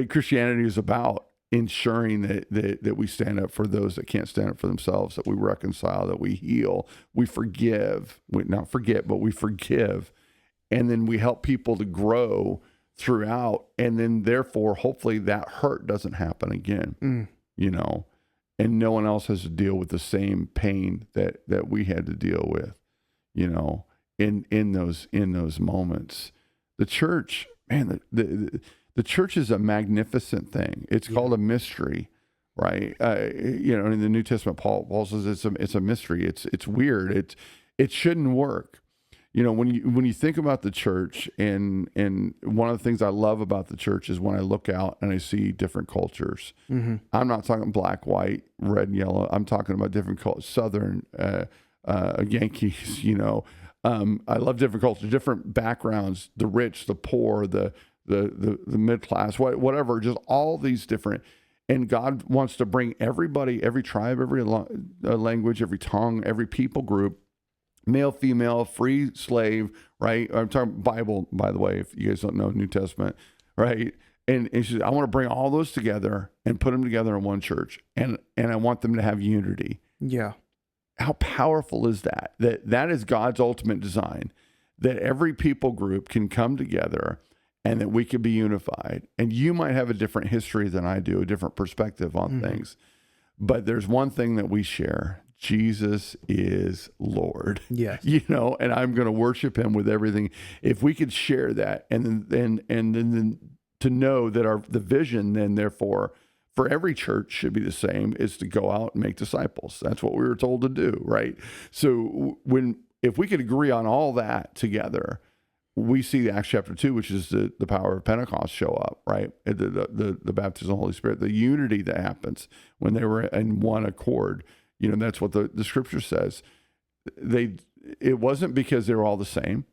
Christianity is about ensuring that we stand up for those that can't stand up for themselves, that we reconcile, that we heal, we forgive, we not forget, but we forgive, and then we help people to grow throughout, and then therefore hopefully that hurt doesn't happen again, you know, and no one else has to deal with the same pain that we had to deal with, you know, in those moments. The church, man, the church is a magnificent thing. It's called a mystery, right? You know, in the New Testament, Paul says it's a mystery. It's weird. It shouldn't work. You know, when you think about the church, and one of the things I love about the church is when I look out and I see different cultures. I'm not talking black, white, red, and yellow. I'm talking about different cultures, Southern, Yankees. You know, I love different cultures, different backgrounds, the rich, the poor, the mid class, whatever, just all these different. And God wants to bring everybody, every tribe, every language, every tongue, every people group, male, female, free, slave, right? I'm talking Bible, by the way, if you guys don't know New Testament, right? And she said, I want to bring all those together and put them together in one church, and I want them to have unity. Yeah. How powerful is that? That is God's ultimate design, that every people group can come together and that we could be unified. And you might have a different history than I do, a different perspective on things. But there's one thing that we share. Jesus is Lord. Yes. You know, and I'm going to worship him with everything. If we could share that, and then to know that the vision then therefore for every church should be the same, is to go out and make disciples. That's what we were told to do, right? So if we could agree on all that together, we see Acts chapter 2, which is the power of Pentecost show up, right? The baptism of the Holy Spirit, the unity that happens when they were in one accord. You know, that's what the scripture says. It wasn't because they were all the same,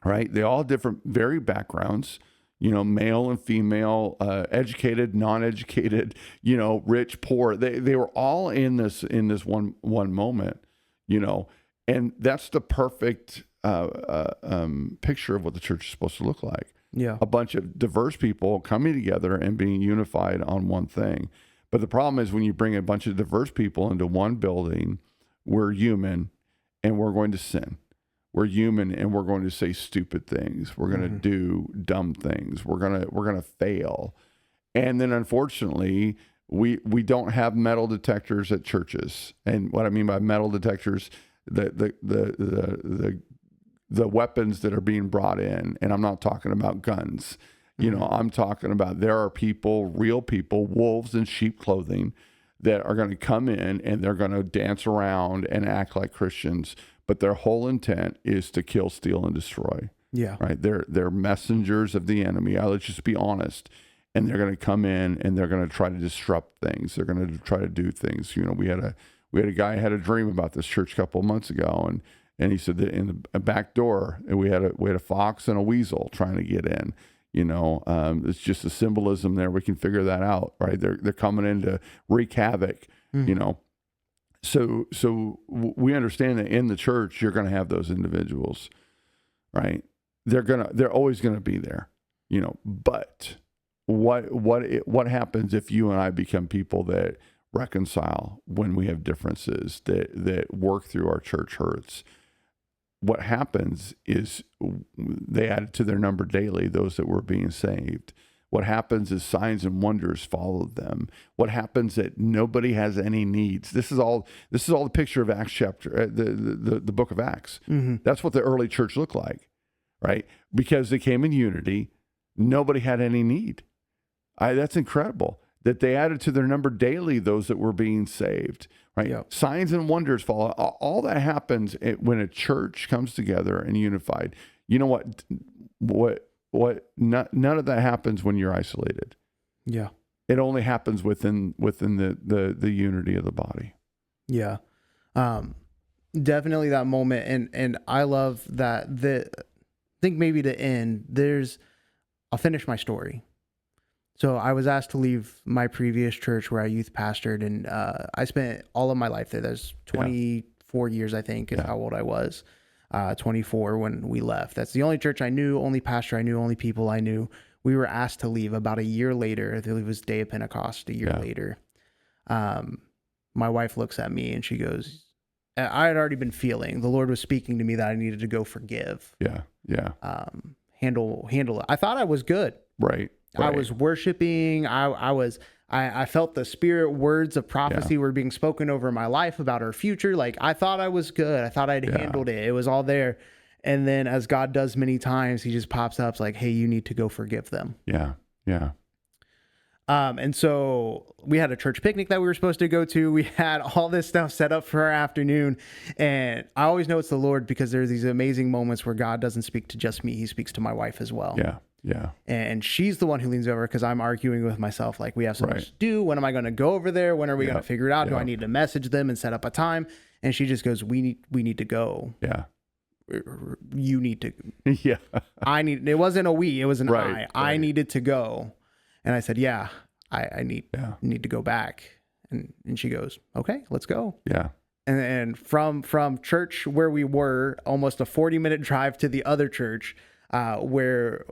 right? They all different, varied backgrounds, you know, male and female, educated, non-educated, you know, rich, poor. They were all in this one moment, you know, and that's the perfect picture of what the church is supposed to look like. Yeah. A bunch of diverse people coming together and being unified on one thing. But the problem is when you bring a bunch of diverse people into one building, we're human and we're going to sin. We're human and we're going to say stupid things. We're going to do dumb things. We're going to fail. And then unfortunately, we don't have metal detectors at churches. And what I mean by metal detectors, the weapons that are being brought in, and I'm not talking about guns. You know, I'm talking about there are people, real people, wolves in sheep clothing, that are going to come in and they're going to dance around and act like Christians, but their whole intent is to kill, steal, and destroy. Yeah. Right. They're messengers of the enemy. Let's just be honest. And they're going to come in and they're going to try to disrupt things. They're going to try to do things. You know, we had a guy who had a dream about this church a couple of months ago, and he said that in the back door we had a fox and a weasel trying to get in. You know, it's just a symbolism there. We can figure that out, right? They're coming in to wreak havoc. You know, so we understand that in the church you're going to have those individuals, right? They're always going to be there. You know, but what happens if you and I become people that reconcile when we have differences, that work through our church hurts? What happens is they added to their number daily those that were being saved. What happens is signs and wonders followed them. What happens that nobody has any needs. This is all the picture of Acts chapter, the book of Acts. That's what the early church looked like, right? Because they came in unity, nobody had any need. That's incredible that they added to their number daily those that were being saved. Right? Yep. Signs and wonders follow. All that happens when a church comes together and unified. You know what? None of that happens when you're isolated. Yeah, it only happens within the unity of the body. Yeah, definitely that moment, and I love that. I think maybe to end, I'll finish my story. So I was asked to leave my previous church where I youth pastored, and I spent all of my life there. That's 24 years, I think, is how old I was. 24 when we left. That's the only church I knew, only pastor I knew, only people I knew. We were asked to leave about a year later. I believe it was day of Pentecost, a year later. My wife looks at me and she goes, I had already been feeling, the Lord was speaking to me that I needed to go forgive. Handle it. I thought I was good. Right. I was worshiping. I felt the spirit words of prophecy were being spoken over my life about our future. Like, I thought I was good. I thought I'd handled it. It was all there. And then, as God does many times, he just pops up. It's like, hey, you need to go forgive them. Yeah. And so we had a church picnic that we were supposed to go to. We had all this stuff set up for our afternoon. And I always know it's the Lord, because there's these amazing moments where God doesn't speak to just me. He speaks to my wife as well. Yeah. And she's the one who leans over, because I'm arguing with myself. Like, we have so much to do. When am I going to go over there? When are we going to figure it out? Do I need to message them and set up a time? And she just goes, we need to go. Yeah. You need to. Yeah. It wasn't a we, it was an I. Right. I needed to go. And I said, I need to go back. And she goes, okay, let's go. Yeah. And from church where we were, almost a 40-minute drive to the other church where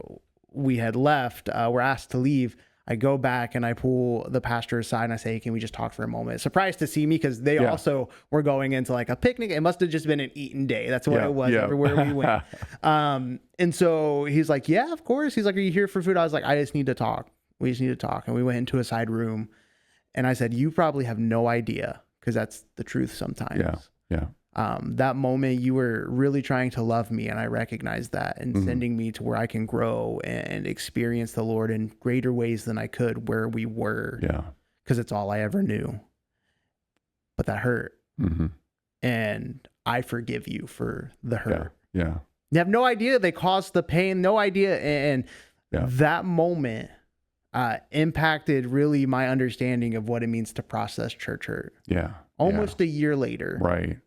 we had left, we're asked to leave. I go back and I pull the pastor aside and I say, hey, can we just talk for a moment? Surprised to see me, because they also were going into like a picnic. It must have just been an eating day. That's what it was everywhere we went. And so he's like, yeah, of course. He's like, are you here for food? I was like, I just need to talk. We just need to talk. And we went into a side room and I said, you probably have no idea, because that's the truth sometimes. Yeah. That moment you were really trying to love me, and I recognized that, and sending me to where I can grow and experience the Lord in greater ways than I could where we were. Yeah. Because it's all I ever knew. But that hurt. And I forgive you for the hurt. Yeah. You have no idea they caused the pain, no idea. And that moment impacted really my understanding of what it means to process church hurt. Yeah. Almost a year later. Right.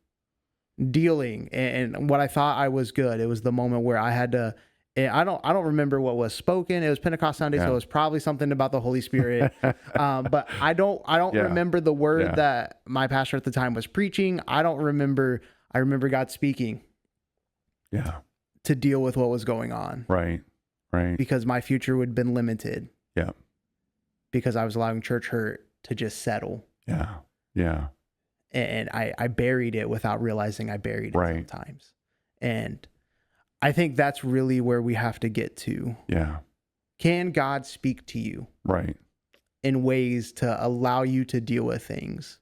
Dealing, and what I thought I was good. It was the moment where I had to, I don't remember what was spoken. It was Pentecost Sunday, so it was probably something about the Holy Spirit. But I don't remember the word that my pastor at the time was preaching. I remember God speaking. Yeah. To deal with what was going on. Right. Because my future would have been limited. Yeah. Because I was allowing church hurt to just settle. Yeah. And I buried it without realizing I buried it sometimes. And I think that's really where we have to get to. Yeah. Can God speak to you? Right. In ways to allow you to deal with things?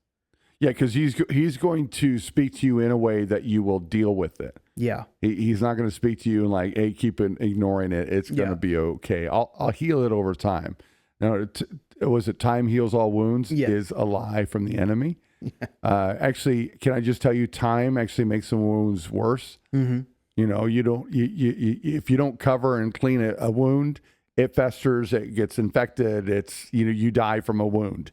Yeah, because he's going to speak to you in a way that you will deal with it. Yeah. He's not going to speak to you and like, hey, keep ignoring it. It's going to be okay. I'll heal it over time. Now, was it time heals all wounds? Is a lie from the enemy. Actually, can I just tell you, time actually makes the wounds worse. You know, if you don't cover and clean a wound, it festers, it gets infected. It's, you die from a wound,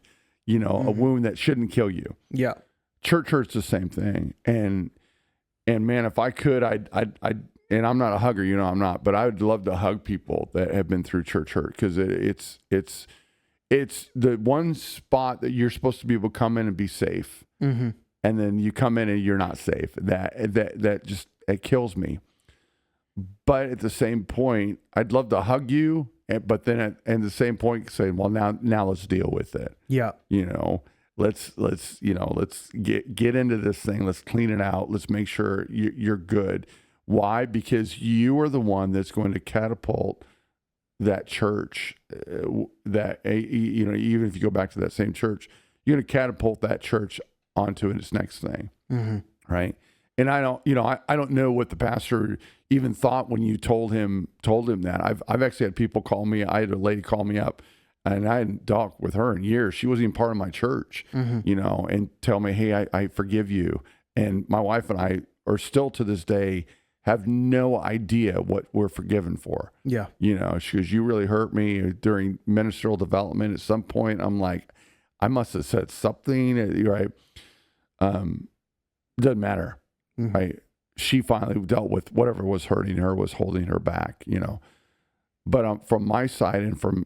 a wound that shouldn't kill you. Yeah. Church hurt's the same thing. And man, if I could, I'd and I'm not a hugger, I'm not, but I would love to hug people that have been through church hurt, because it's the one spot that you're supposed to be able to come in and be safe. And then you come in and you're not safe. That just, it kills me. But at the same point, I'd love to hug you, but then at the same point say, well, now let's deal with it. Yeah. Let's get into this thing. Let's clean it out. Let's make sure you're good. Why? Because you are the one that's going to catapult that church, even if you go back to that same church, you're going to catapult that church onto its next thing. Right. And I don't know what the pastor even thought when you told him that. I've actually had people call me. I had a lady call me up, and I hadn't talked with her in years. She wasn't even part of my church, and tell me, hey, I forgive you. And my wife and I are still to this day have no idea what we're forgiven for. Yeah. She goes, you really hurt me during ministerial development. At some point, I'm like, I must have said something, right? Doesn't matter. Right. She finally dealt with whatever was hurting her, was holding her back, But from my side and from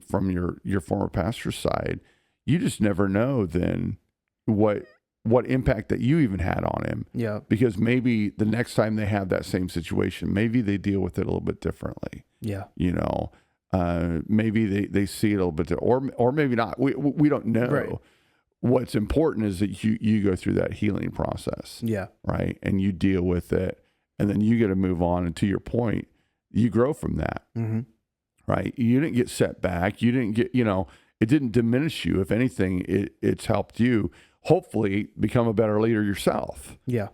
your former pastor's side, you just never know then what what impact that you even had on him. Yeah. Because maybe the next time they have that same situation, maybe they deal with it a little bit differently. Yeah. You know, maybe they see it a little bit, or maybe not. We don't know. Right. What's important is that you go through that healing process. Yeah. Right. And you deal with it, and then you get to move on. And to your point, you grow from that. Mm-hmm. Right. You didn't get set back. You didn't get, it didn't diminish you. If anything, it's helped you hopefully become a better leader yourself. Yeah.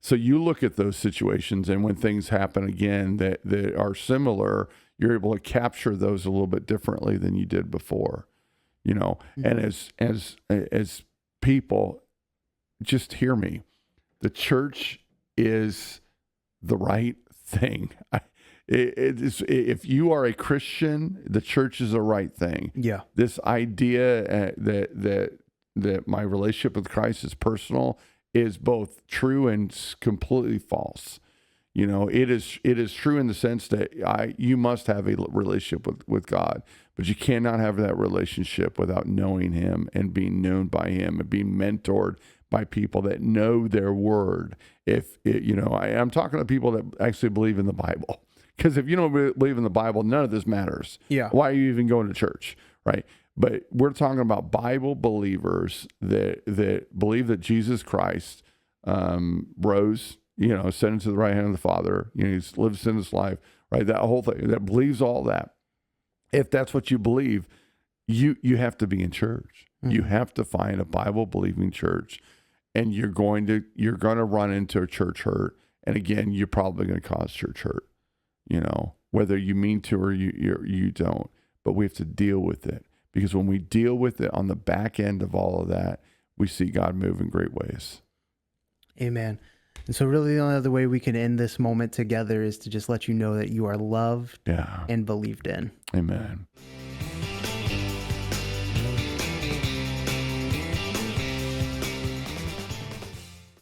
So you look at those situations, and when things happen again that are similar, you're able to capture those a little bit differently than you did before, Mm-hmm. and as people, just hear me. The church is the right thing. It is, if you are a Christian, the church is the right thing. Yeah. This idea that my relationship with Christ is personal is both true and completely false. It is true in the sense that you must have a relationship with God, but you cannot have that relationship without knowing him and being known by him and being mentored by people that know their word. I'm talking to people that actually believe in the Bible. Because if you don't believe in the Bible, none of this matters. Yeah. Why are you even going to church, right? But we're talking about Bible believers that believe that Jesus Christ rose, ascended to the right hand of the Father. He's lived sinless life, right? That whole thing, that believes all that. If that's what you believe, you have to be in church. Mm-hmm. You have to find a Bible believing church, and you're going to run into a church hurt. And again, you're probably going to cause church hurt. Whether you mean to or you don't, but we have to deal with it, because when we deal with it on the back end of all of that, we see God move in great ways. Amen. And so really the only other way we can end this moment together is to just let you know that you are loved and believed in. Amen.